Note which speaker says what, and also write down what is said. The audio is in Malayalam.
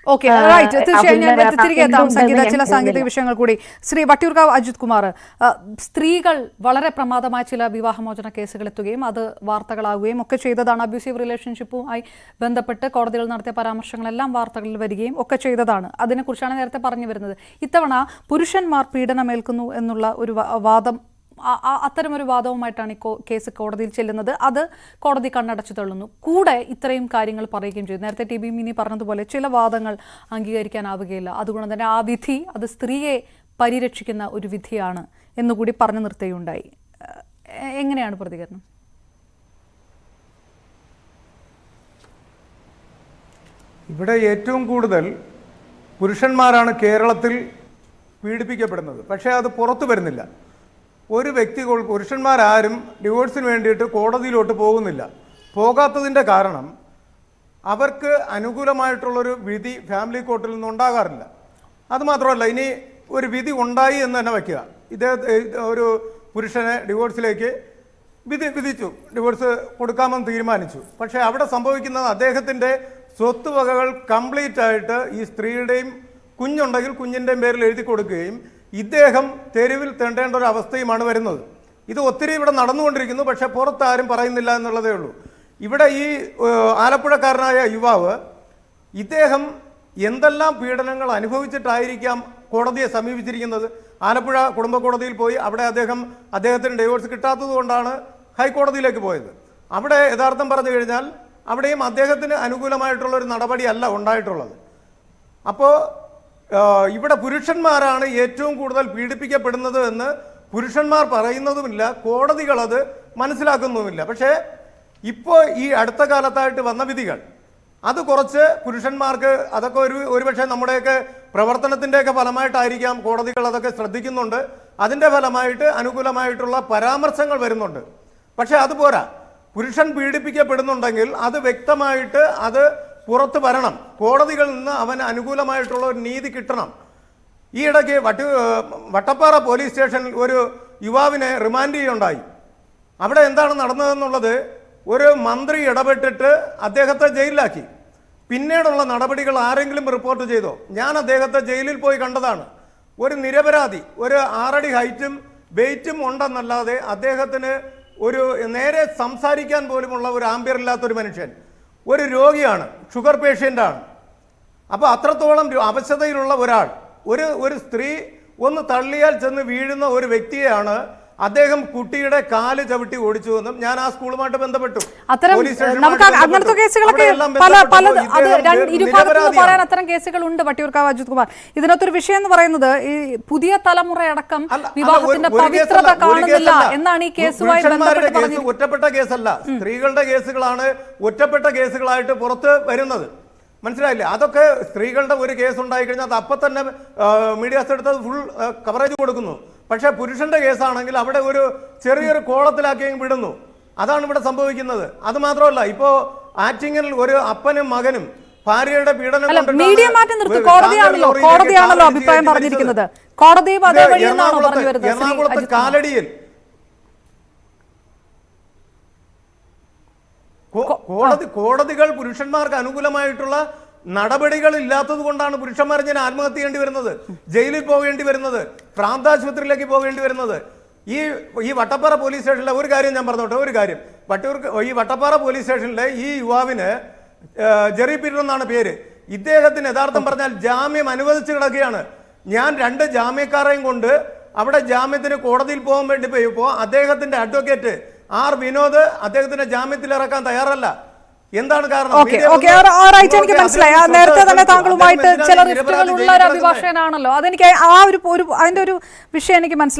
Speaker 1: ഓക്കെ റൈറ്റ്, തീർച്ചയായും ഞാൻ തിരികെ എത്താം സംഗീത. ചില സാങ്കേതിക വിഷയങ്ങൾ കൂടി. ശ്രീ വട്ടിയൂർക്കാവ് അജിത് കുമാർ, സ്ത്രീകൾ വളരെ പ്രമാദമായ ചില വിവാഹമോചന കേസുകൾ എത്തുകയും അത് വാർത്തകളാവുകയും ഒക്കെ ചെയ്തതാണ്. അബ്യൂസീവ് റിലേഷൻഷിപ്പുമായി ബന്ധപ്പെട്ട് കോടതികൾ നടത്തിയ പരാമർശങ്ങളെല്ലാം വാർത്തകളിൽ വരികയും ഒക്കെ ചെയ്തതാണ്. അതിനെക്കുറിച്ചാണ് നേരത്തെ പറഞ്ഞു വരുന്നത്. ഇത്തവണ പുരുഷന്മാർ പീഡനമേൽക്കുന്നു എന്നുള്ള ഒരു വാദം, അത്തരമൊരു വാദവുമായിട്ടാണ് ഈ കേസ് കോടതിയിൽ ചെല്ലുന്നത്. അത് കോടതി കണ്ണടച്ചു തള്ളുന്നു. കൂടെ ഇത്രയും കാര്യങ്ങൾ പറയുകയും ചെയ്തു. നേരത്തെ ടി ബി മിനി പറഞ്ഞതുപോലെ ചില വാദങ്ങൾ അംഗീകരിക്കാനാവുകയില്ല. അതുകൊണ്ട് തന്നെ ആ വിധി അത് സ്ത്രീയെ പരിരക്ഷിക്കുന്ന ഒരു വിധിയാണ് എന്നുകൂടി പറഞ്ഞു നിർത്തുകയുണ്ടായി. എങ്ങനെയാണ് പ്രതികരണം?
Speaker 2: ഇവിടെ ഏറ്റവും കൂടുതൽ പുരുഷന്മാരാണ് കേരളത്തിൽ പീഡിപ്പിക്കപ്പെടുന്നത്. പക്ഷേ അത് പുറത്തു വരുന്നില്ല. ഒരു വ്യക്തികൾ, പുരുഷന്മാരാരും ഡിവോഴ്സിന് വേണ്ടിയിട്ട് കോടതിയിലോട്ട് പോകുന്നില്ല. പോകാത്തതിൻ്റെ കാരണം അവർക്ക് അനുകൂലമായിട്ടുള്ളൊരു വിധി ഫാമിലി കോർട്ടിൽ നിന്ന് ഉണ്ടാകാറില്ല. അതുമാത്രമല്ല, ഇനി ഒരു വിധി ഉണ്ടായി എന്ന് തന്നെ വയ്ക്കുക, ഒരു പുരുഷനെ ഡിവോഴ്സിലേക്ക് വിധിച്ചു, ഡിവോഴ്സ് കൊടുക്കാമെന്ന് തീരുമാനിച്ചു. പക്ഷേ അവിടെ സംഭവിക്കുന്നത് അദ്ദേഹത്തിൻ്റെ സ്വത്ത് വകകൾ കംപ്ലീറ്റ് ആയിട്ട് ഈ സ്ത്രീയുടെയും കുഞ്ഞുണ്ടെങ്കിൽ കുഞ്ഞിൻ്റെയും പേരിൽ എഴുതി കൊടുക്കുകയും ഇദ്ദേഹം തെരുവിൽ തെണ്ടേണ്ട ഒരു അവസ്ഥയുമാണ് വരുന്നത്. ഇത് ഒത്തിരി ഇവിടെ നടന്നുകൊണ്ടിരിക്കുന്നു. പക്ഷെ പുറത്താരും പറയുന്നില്ല എന്നുള്ളതേ ഉള്ളൂ. ഇവിടെ ഈ ആലപ്പുഴക്കാരനായ യുവാവ്, ഇദ്ദേഹം എന്തെല്ലാം പീഡനങ്ങൾ അനുഭവിച്ചിട്ടായിരിക്കാം കോടതിയെ സമീപിച്ചിരിക്കുന്നത്. ആലപ്പുഴ കുടുംബ കോടതിയിൽ പോയി അവിടെ അദ്ദേഹത്തിന് ഡൈവോഴ്സ് കിട്ടാത്തത് കൊണ്ടാണ് ഹൈക്കോടതിയിലേക്ക് പോയത്. അവിടെ യഥാർത്ഥം പറഞ്ഞു കഴിഞ്ഞാൽ അവിടെയും അദ്ദേഹത്തിന് അനുകൂലമായിട്ടുള്ളൊരു നടപടിയല്ല ഉണ്ടായിട്ടുള്ളത്. അപ്പോൾ ഇവിടെ പുരുഷന്മാരാണ് ഏറ്റവും കൂടുതൽ പീഡിപ്പിക്കപ്പെടുന്നത് എന്ന് പുരുഷന്മാർ പറയുന്നതുമില്ല, കോടതികളത് മനസ്സിലാക്കുന്നുമില്ല. പക്ഷേ ഇപ്പോൾ ഈ അടുത്ത കാലത്തായിട്ട് വന്ന വിധികൾ അത് കുറച്ച് പുരുഷന്മാർക്ക് അതൊക്കെ ഒരുപക്ഷെ നമ്മുടെയൊക്കെ പ്രവർത്തനത്തിൻ്റെയൊക്കെ ഫലമായിട്ടായിരിക്കാം കോടതികൾ അതൊക്കെ ശ്രദ്ധിക്കുന്നുണ്ട്. അതിൻ്റെ ഫലമായിട്ട് അനുകൂലമായിട്ടുള്ള പരാമർശങ്ങൾ വരുന്നുണ്ട്. പക്ഷേ അതുപോരാ. പുരുഷൻ പീഡിപ്പിക്കപ്പെടുന്നുണ്ടെങ്കിൽ അത് വ്യക്തമായിട്ട് അത് പുറത്ത് വരണം. കോടതികളിൽ നിന്ന് അവന് അനുകൂലമായിട്ടുള്ള ഒരു നീതി കിട്ടണം. ഈ ഇടയ്ക്ക് വട്ടപ്പാറ പോലീസ് സ്റ്റേഷനിൽ ഒരു യുവാവിനെ റിമാൻഡ് ചെയ്യുകയുണ്ടായി. അവിടെ എന്താണ് നടന്നതെന്നുള്ളത്, ഒരു മന്ത്രി ഇടപെട്ടിട്ട് അദ്ദേഹത്തെ ജയിലിലാക്കി. പിന്നീടുള്ള നടപടികൾ ആരെങ്കിലും റിപ്പോർട്ട് ചെയ്തോ? ഞാൻ അദ്ദേഹത്തെ ജയിലിൽ പോയി കണ്ടതാണ്. ഒരു നിരപരാധി, ഒരു 6 അടി ഹൈറ്റും വെയിറ്റും ഉണ്ടെന്നല്ലാതെ അദ്ദേഹത്തിന് ഒരു നേരെ സംസാരിക്കാൻ പോലുമുള്ള ഒരു ആംബിയറില്ലാത്തൊരു മനുഷ്യൻ, ഒരു രോഗിയാണ്, ഷുഗർ പേഷ്യൻ്റാണ്. അപ്പോൾ അത്രത്തോളം അവശതയിലുള്ള ഒരാൾ, ഒരു സ്ത്രീ ഒന്ന് തള്ളിയാൽ ചെന്ന് വീഴുന്ന ഒരു വ്യക്തിയെയാണ് അദ്ദേഹം കുട്ടിയുടെ കാല് ചവിട്ടി ഓടിച്ചുവെന്നും ഞാൻ ആ സ്കൂളുമായിട്ട് ബന്ധപ്പെട്ടു.
Speaker 1: അങ്ങനത്തെ കേസുകളൊക്കെ പറയാൻ അത്തരം കേസുകളുണ്ട്. വട്ടിയൂർക്കാവ് അജിത് കുമാർ, ഇതിനകത്തൊരു വിഷയം എന്ന് പറയുന്നത് ഈ പുതിയ തലമുറയടക്കം വിവാഹത്തിന്റെ പവിത്രത കാണുന്നില്ല എന്നാണ് ഈ കേസുമായി ബന്ധപ്പെട്ട് പറഞ്ഞത്.
Speaker 2: ഒറ്റപ്പെട്ട കേസല്ല, സ്ത്രീകളുടെ കേസുകളാണ് ഒറ്റപ്പെട്ട കേസുകളായിട്ട് പുറത്ത് വരുന്നത്. മനസ്സിലായില്ലേ? അതൊക്കെ സ്ത്രീകളുടെ ഒരു കേസ് ഉണ്ടായി കഴിഞ്ഞാൽ അത് അപ്പം തന്നെ മീഡിയാസ് എടുത്ത് ഫുൾ കവറേജ് കൊടുക്കുന്നു. പക്ഷേ പുരുഷന്റെ കേസാണെങ്കിൽ അവിടെ ഒരു ചെറിയൊരു കോളത്തിലാക്കി വിടുന്നു. അതാണ് ഇവിടെ സംഭവിക്കുന്നത്. അത് മാത്രമല്ല, ഇപ്പോ ആറ്റിങ്ങിൽ ഒരു അപ്പനും മകനും ഭാര്യയുടെ പീഡനം
Speaker 1: കോടതിയാണല്ലോ അഭിപ്രായം പറഞ്ഞിരിക്കുന്നത്.
Speaker 2: എറണാകുളത്ത് കാലടിയിൽ കോടതികൾ പുരുഷന്മാർക്ക് അനുകൂലമായിട്ടുള്ള നടപടികൾ ഇല്ലാത്തത് കൊണ്ടാണ് പുരുഷന്മാർ ഇങ്ങനെ ആത്മഹത്യ ചെയ്യേണ്ടി വരുന്നത്, ജയിലിൽ പോകേണ്ടി വരുന്നത്, പ്രാന്താശുപത്രിയിലേക്ക് പോകേണ്ടി വരുന്നത്. ഈ വട്ടപ്പാറ പോലീസ് സ്റ്റേഷനിലെ ഒരു കാര്യം ഞാൻ പറഞ്ഞോട്ടെ, ഒരു കാര്യം. ഈ വട്ടപ്പാറ പോലീസ് സ്റ്റേഷനിലെ ഈ യുവാവിന് ജെറി പീറ്റർ എന്നാണ് പേര്. ഇദ്ദേഹത്തിന് യഥാർത്ഥം പറഞ്ഞാൽ ജാമ്യം അനുവദിച്ചു കിടക്കുകയാണ്. ഞാൻ 2 ജാമ്യക്കാരെയും കൊണ്ട് അവിടെ ജാമ്യത്തിന് കോടതിയിൽ പോകാൻ വേണ്ടി പോയപ്പോൾ അദ്ദേഹത്തിന്റെ അഡ്വക്കേറ്റ് ആർ വിനോദ് അദ്ദേഹത്തിന്റെ ജാമ്യത്തിൽ ഇറക്കാൻ തയ്യാറല്ല. എന്താണ് കാരണം?
Speaker 1: എനിക്ക് മനസ്സിലായി. നേരത്തെ തന്നെ താങ്കളുമായിട്ട് ചില റിസ്റ്റുകൾ ഉള്ള ഒരു അഭിഭാഷകനാണല്ലോ. അതെനിക്ക് അതിന്റെ ഒരു വിഷയം എനിക്ക് മനസ്സിലായി.